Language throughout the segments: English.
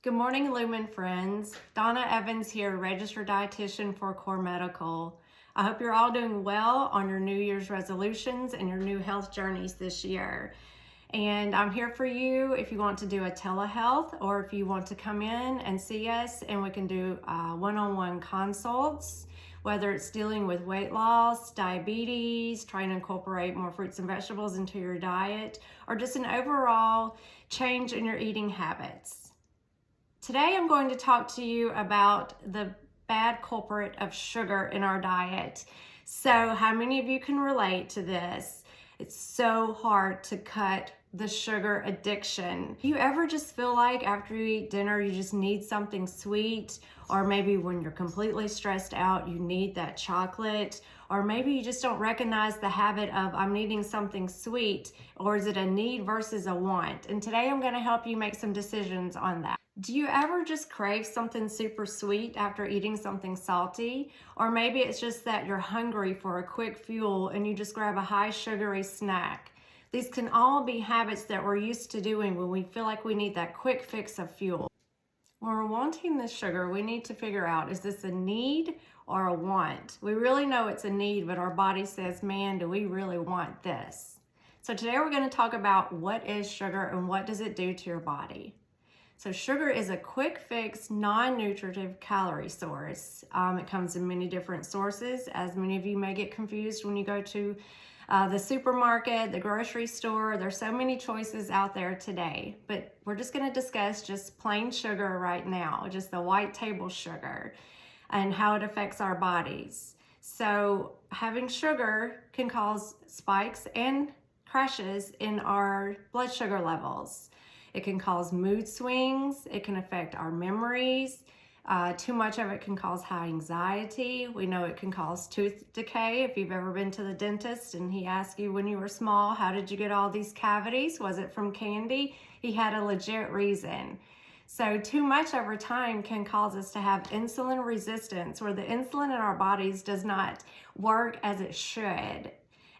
Good morning, Lumen friends. Donna Evans here, registered dietitian for Core Medical. I hope you're all doing well on your New Year's resolutions and your new health journeys this year. And I'm here for you if you want to do a telehealth or if you want to come in and see us and we can do one-on-one consults, whether it's dealing with weight loss, diabetes, trying to incorporate more fruits and vegetables into your diet, or just an overall change in your eating habits. Today I'm going to talk to you about the bad culprit of sugar in our diet. So how many of you can relate to this? It's so hard to cut the sugar addiction. Do you ever just feel like after you eat dinner you just need something sweet? Or maybe when you're completely stressed out you need that chocolate? Or maybe you just don't recognize the habit of I'm needing something sweet, or is it a need versus a want? And today I'm going to help you make some decisions on that. Do you ever just crave something super sweet after eating something salty? Or maybe it's just that you're hungry for a quick fuel and you just grab a high sugary snack. These can all be habits that we're used to doing when we feel like we need that quick fix of fuel. When we're wanting this sugar, we need to figure out, is this a need or a want? We really know it's a need, but our body says, man, do we really want this? So today we're going to talk about what is sugar and what does it do to your body. So sugar is a quick fix, non-nutritive calorie source. It comes in many different sources, as many of you may get confused when you go to the supermarket, the grocery store. There's so many choices out there today, but we're just going to discuss just plain sugar right now, just the white table sugar and how it affects our bodies. So having sugar can cause spikes and crashes in our blood sugar levels. It can cause mood swings. It can affect our memories. Too much of it can cause high anxiety. We know it can cause tooth decay. If you've ever been to the dentist and he asked you when you were small, how did you get all these cavities? Was it from candy? He had a legit reason. So too much over time can cause us to have insulin resistance, where the insulin in our bodies does not work as it should.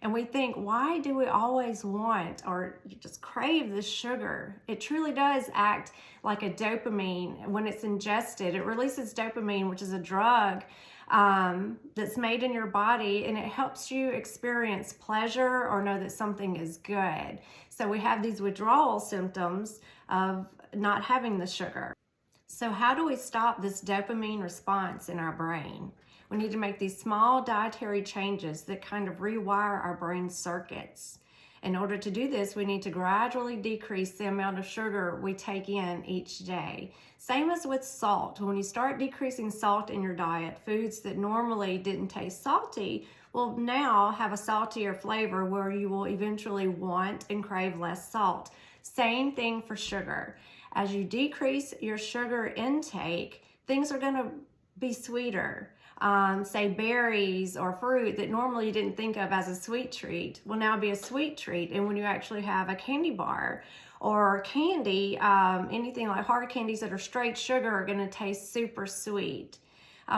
And we think, why do we always want or just crave this sugar? It truly does act like a dopamine. When it's ingested, it releases dopamine, which is a drug that's made in your body, and it helps you experience pleasure or know that something is good. So we have these withdrawal symptoms of not having the sugar. So how do we stop this dopamine response in our brain? We need to make these small dietary changes that kind of rewire our brain circuits. In order to do this, we need to gradually decrease the amount of sugar we take in each day. Same as with salt. When you start decreasing salt in your diet, foods that normally didn't taste salty will now have a saltier flavor where you will eventually want and crave less salt. Same thing for sugar. As you decrease your sugar intake, things are going to be sweeter. Say berries or fruit that normally you didn't think of as a sweet treat will now be a sweet treat. And when you actually have a candy bar or candy, anything like hard candies that are straight sugar are going to taste super sweet.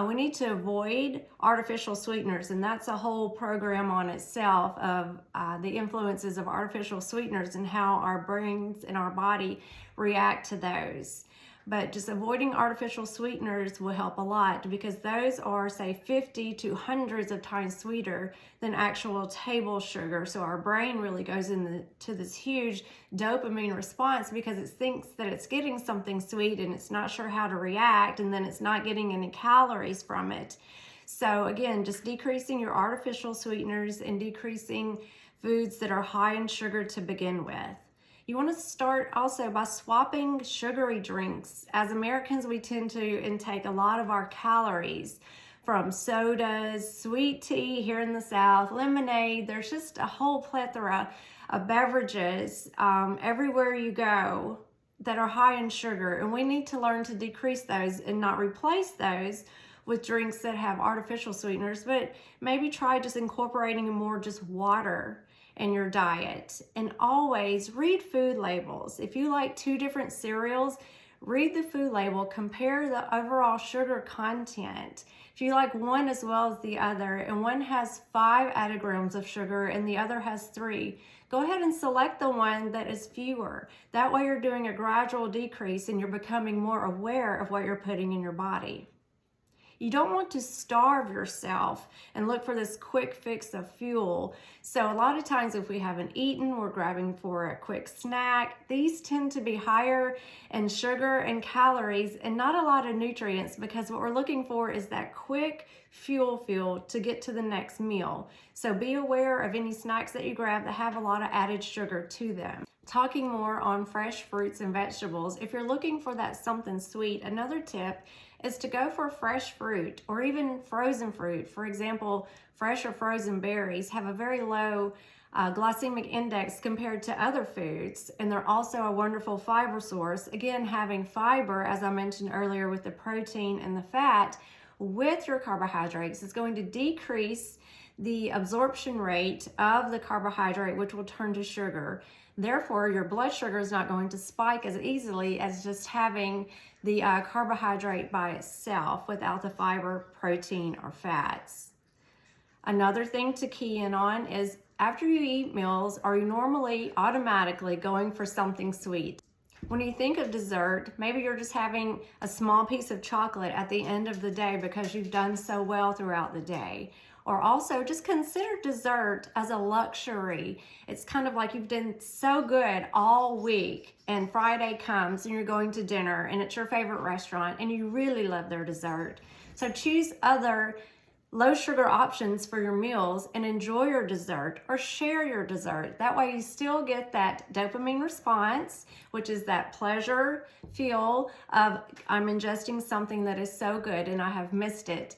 We need to avoid artificial sweeteners, and that's a whole program on itself of the influences of artificial sweeteners and how our brains and our body react to those. But just avoiding artificial sweeteners will help a lot, because those are, say, 50 to hundreds of times sweeter than actual table sugar. So our brain really goes into this huge dopamine response because it thinks that it's getting something sweet and it's not sure how to react, and then it's not getting any calories from it. So again, just decreasing your artificial sweeteners and decreasing foods that are high in sugar to begin with. You want to start also by swapping sugary drinks. As Americans, we tend to intake a lot of our calories from sodas, sweet tea here in the South, lemonade. There's just a whole plethora of beverages everywhere you go that are high in sugar. And we need to learn to decrease those and not replace those with drinks that have artificial sweeteners, but maybe try just incorporating more just water in your diet. And always read food labels. If you like 2 different cereals, read the food label, compare the overall sugar content. If you like one as well as the other, and one has 5 added grams of sugar and the other has 3, go ahead and select the one that is fewer. That way you're doing a gradual decrease and you're becoming more aware of what you're putting in your body. You don't want to starve yourself and look for this quick fix of fuel. So a lot of times if we haven't eaten, we're grabbing for a quick snack. These tend to be higher in sugar and calories and not a lot of nutrients, because what we're looking for is that quick fuel to get to the next meal. So be aware of any snacks that you grab that have a lot of added sugar to them. Talking more on fresh fruits and vegetables, if you're looking for that something sweet, another tip is to go for fresh fruit or even frozen fruit. For example, fresh or frozen berries have a very low glycemic index compared to other foods, and they're also a wonderful fiber source. Again, having fiber, as I mentioned earlier, with the protein and the fat with your carbohydrates is going to decrease the absorption rate of the carbohydrate, which will turn to sugar. Therefore, your blood sugar is not going to spike as easily as just having the carbohydrate by itself without the fiber, protein, or fats. Another thing to key in on is after you eat meals, are you normally automatically going for something sweet? When you think of dessert, maybe you're just having a small piece of chocolate at the end of the day because you've done so well throughout the day. Or also just consider dessert as a luxury. It's kind of like you've done so good all week and Friday comes and you're going to dinner and it's your favorite restaurant and you really love their dessert. So choose other low sugar options for your meals and enjoy your dessert or share your dessert. That way you still get that dopamine response, which is that pleasure feel of I'm ingesting something that is so good and I have missed it,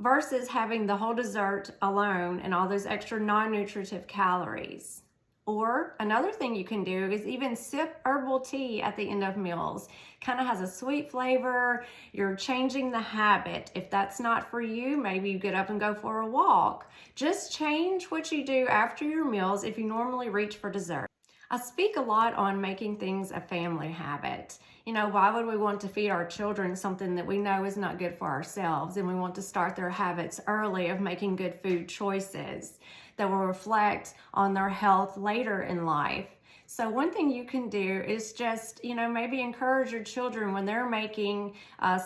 versus having the whole dessert alone and all those extra non-nutritive calories. Or another thing you can do is even sip herbal tea at the end of meals. Kind of has a sweet flavor. You're changing the habit. If that's not for you, maybe you get up and go for a walk. Just change what you do after your meals if you normally reach for dessert. I speak a lot on making things a family habit. You know, why would we want to feed our children something that we know is not good for ourselves? And we want to start their habits early of making good food choices that will reflect on their health later in life. So one thing you can do is just, maybe encourage your children when they're making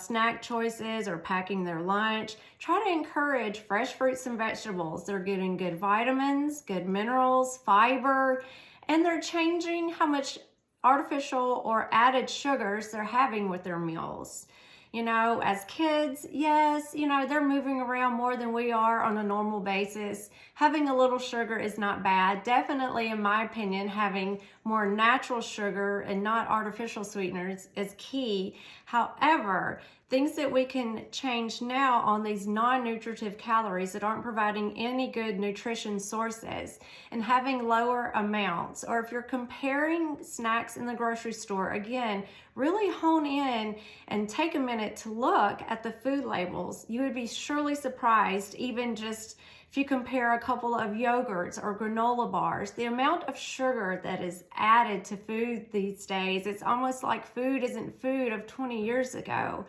snack choices or packing their lunch. Try to encourage fresh fruits and vegetables. They're getting good vitamins, good minerals, fiber, and they're changing how much artificial or added sugars they're having with their meals. As kids, yes, they're moving around more than we are on a normal basis. Having a little sugar is not bad. Definitely, in my opinion, having more natural sugar and not artificial sweeteners is key. However, things that we can change now on these non-nutritive calories that aren't providing any good nutrition sources and having lower amounts. Or if you're comparing snacks in the grocery store, again, really hone in and take a minute to look at the food labels. You would be surely surprised, even just if you compare a couple of yogurts or granola bars, the amount of sugar that is added to food these days, it's almost like food isn't food of 20 years ago.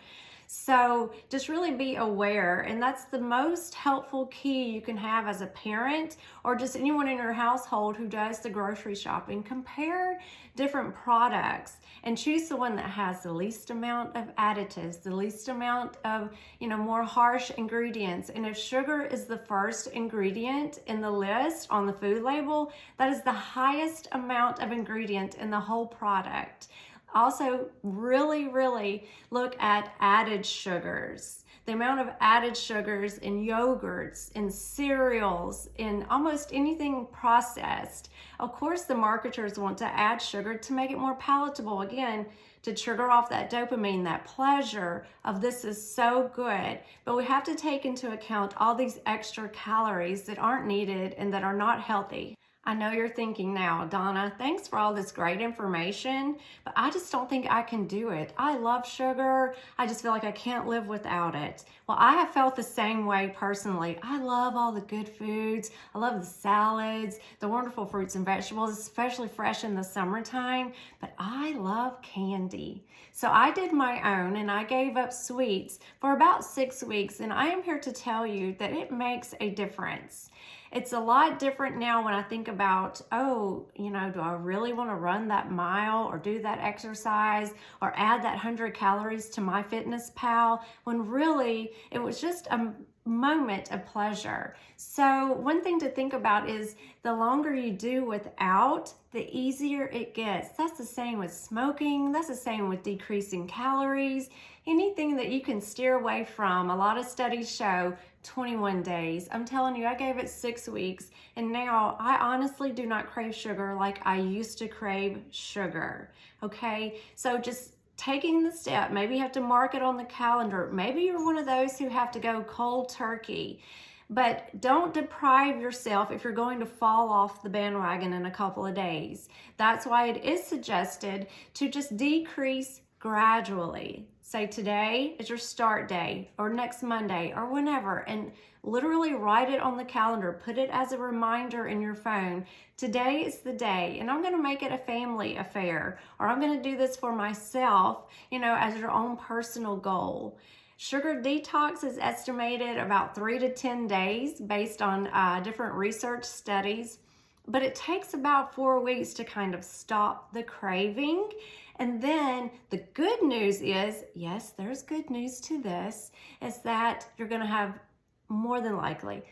So just really be aware, and that's the most helpful key you can have as a parent or just anyone in your household who does the grocery shopping. Compare different products and choose the one that has the least amount of additives, the least amount of, more harsh ingredients. And if sugar is the first ingredient in the list on the food label, that is the highest amount of ingredient in the whole product. Also, really look at added sugars. The amount of added sugars in yogurts, in cereals, in almost anything processed. Of course, the marketers want to add sugar to make it more palatable. Again, to trigger off that dopamine, that pleasure of this is so good. But we have to take into account all these extra calories that aren't needed and that are not healthy. I know you're thinking now, Donna, thanks for all this great information, but I just don't think I can do it. I love sugar. I just feel like I can't live without it. Well, I have felt the same way personally. I love all the good foods. I love the salads, the wonderful fruits and vegetables, especially fresh in the summertime, but I love candy. So I did my own and I gave up sweets for about 6 weeks, and I am here to tell you that it makes a difference. It's a lot different now when I think about, oh, do I really want to run that mile or do that exercise or add that 100 calories to MyFitnessPal, when really it was just a moment of pleasure. So one thing to think about is the longer you do without, the easier it gets. That's the same with smoking. That's the same with decreasing calories. Anything that you can steer away from. A lot of studies show 21 days. I'm telling you, I gave it 6 weeks, and now I honestly do not crave sugar like I used to crave sugar. Okay, so just taking the step, maybe you have to mark it on the calendar. Maybe you're one of those who have to go cold turkey. But don't deprive yourself if you're going to fall off the bandwagon in a couple of days. That's why it is suggested to just decrease gradually. Say today is your start day, or next Monday, or whenever, and literally write it on the calendar. Put it as a reminder in your phone. Today is the day, and I'm going to make it a family affair, or I'm going to do this for myself, as your own personal goal. Sugar detox is estimated about 3 to 10 days based on different research studies, but it takes about 4 weeks to kind of stop the craving. And then the good news is, yes, there's good news to this, is that you're going to have more than likely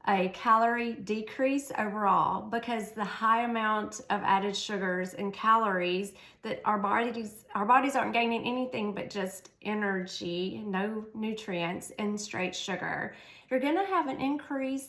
a calorie decrease overall, because the high amount of added sugars and calories that our bodies aren't gaining anything but just energy, no nutrients, and straight sugar. You're going to have an increase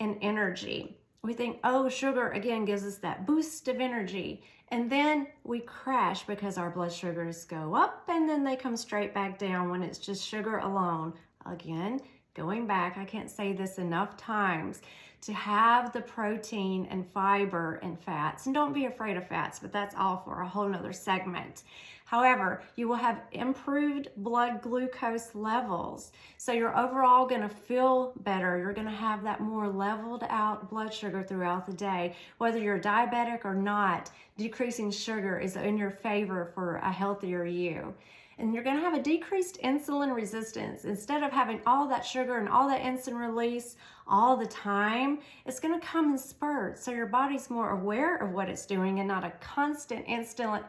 in energy. We think, oh, sugar again gives us that boost of energy. And then we crash because our blood sugars go up and then they come straight back down when it's just sugar alone. Again, going back, I can't say this enough times, to have the protein and fiber and fats. And don't be afraid of fats, but that's all for a whole nother segment. However, you will have improved blood glucose levels. So you're overall going to feel better. You're going to have that more leveled out blood sugar throughout the day. Whether you're diabetic or not, decreasing sugar is in your favor for a healthier you. And you're going to have a decreased insulin resistance. Instead of having all that sugar and all that insulin release all the time, it's going to come in spurts. So your body's more aware of what it's doing and not a constant insulin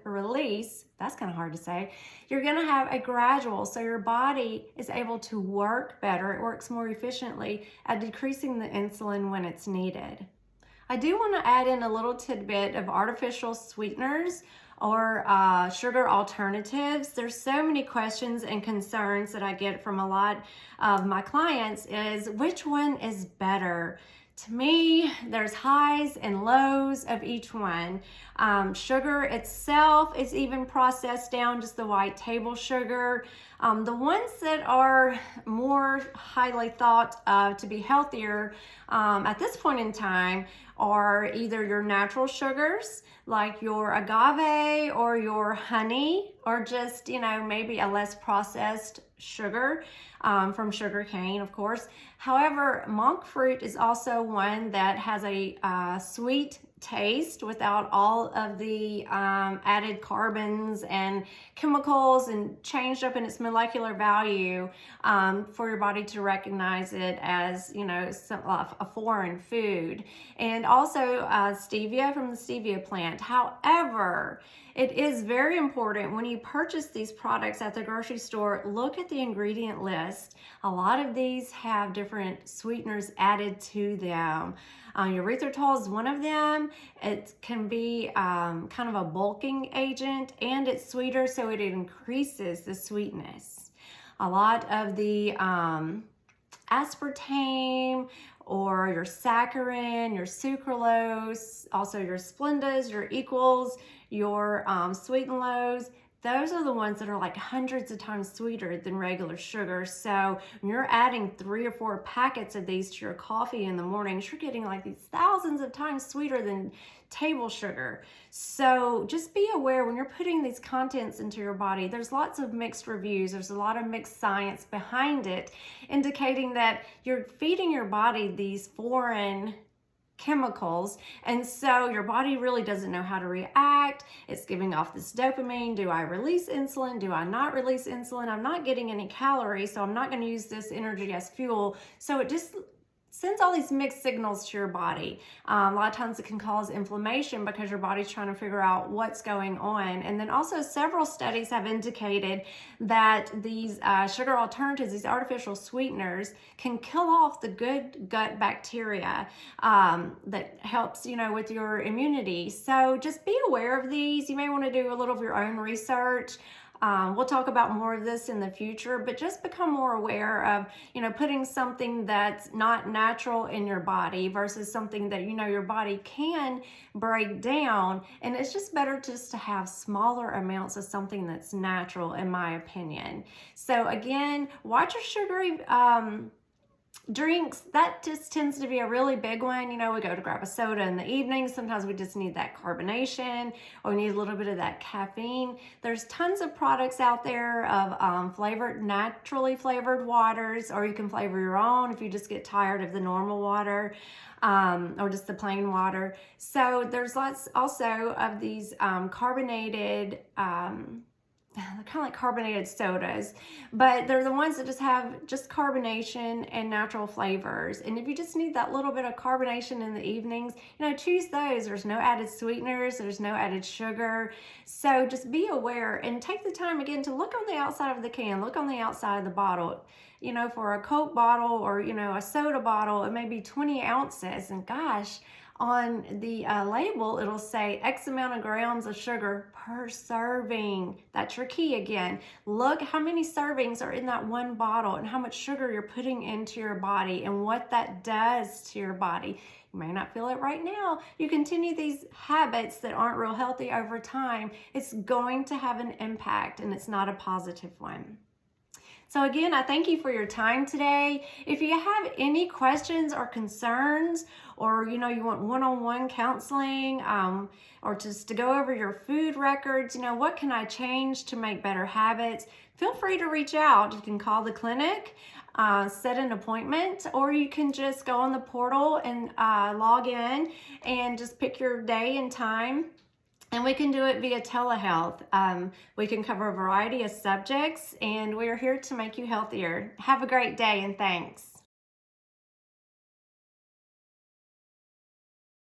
release. That's kind of hard to say. You're going to have a gradual, so your body is able to work better. It works more efficiently at decreasing the insulin when it's needed. I do want to add in a little tidbit of artificial sweeteners or sugar alternatives. There's so many questions and concerns that I get from a lot of my clients is, which one is better? To me, there's highs and lows of each one. Sugar itself is even processed down, just the white table sugar. The ones that are more highly thought to be healthier at this point in time are either your natural sugars, like your agave or your honey, or just, maybe a less processed sugar from sugar cane, of course. However, monk fruit is also one that has a sweet taste without all of the added carbons and chemicals and changed up in its molecular value for your body to recognize it as, a foreign food. And also stevia from the stevia plant. However, it is very important when you purchase these products at the grocery store, look at the ingredient list. A lot of these have different sweeteners added to them. Erythritol is one of them. It can be kind of a bulking agent, and it's sweeter, so it increases the sweetness. A lot of the aspartame or your saccharin, your sucralose, also your Splendas, your Equals, your sweet and lows, those are the ones that are like hundreds of times sweeter than regular sugar. So when you're adding 3 or 4 packets of these to your coffee in the mornings, you're getting like these thousands of times sweeter than table sugar. So just be aware when you're putting these contents into your body, there's lots of mixed reviews. There's a lot of mixed science behind it, indicating that you're feeding your body these foreign chemicals, and so your body really doesn't know how to react. It's giving off this dopamine. Do I release insulin? Do I not release insulin? I'm not getting any calories, so I'm not going to use this energy as fuel. So it just sends all these mixed signals to your body. A lot of times it can cause inflammation because your body's trying to figure out what's going on. And then also several studies have indicated that these sugar alternatives, these artificial sweeteners, can kill off the good gut bacteria that helps, with your immunity. So just be aware of these. You may want to do a little of your own research. We'll talk about more of this in the future, but just become more aware of, putting something that's not natural in your body versus something that, your body can break down. And it's just better just to have smaller amounts of something that's natural, in my opinion. So again, watch your sugary drinks. That just tends to be a really big one. We go to grab a soda in the evening. Sometimes we just need that carbonation, or we need a little bit of that caffeine. There's tons of products out there of naturally flavored waters, or you can flavor your own if you just get tired of the normal water, or just the plain water. So there's lots also of these carbonated, they're kind of like carbonated sodas, but they're the ones that just have just carbonation and natural flavors. And if you just need that little bit of carbonation in the evenings, choose those. There's no added sweeteners, there's no added sugar. So just be aware and take the time again to look on the outside of the can, look on the outside of the bottle. For a Coke bottle or, a soda bottle, it may be 20 ounces. And gosh, on the label, it'll say X amount of grams of sugar per serving. That's your key again. Look how many servings are in that one bottle and how much sugar you're putting into your body and what that does to your body. You may not feel it right now. You continue these habits that aren't real healthy over time, it's going to have an impact, and it's not a positive one. So again, I thank you for your time today. If you have any questions or concerns, or you want one-on-one counseling, or just to go over your food records, what can I change to make better habits, feel free to reach out. You can call the clinic, set an appointment, or you can just go on the portal and log in and just pick your day and time. And we can do it via telehealth. We can cover a variety of subjects, and we are here to make you healthier. Have a great day, and thanks.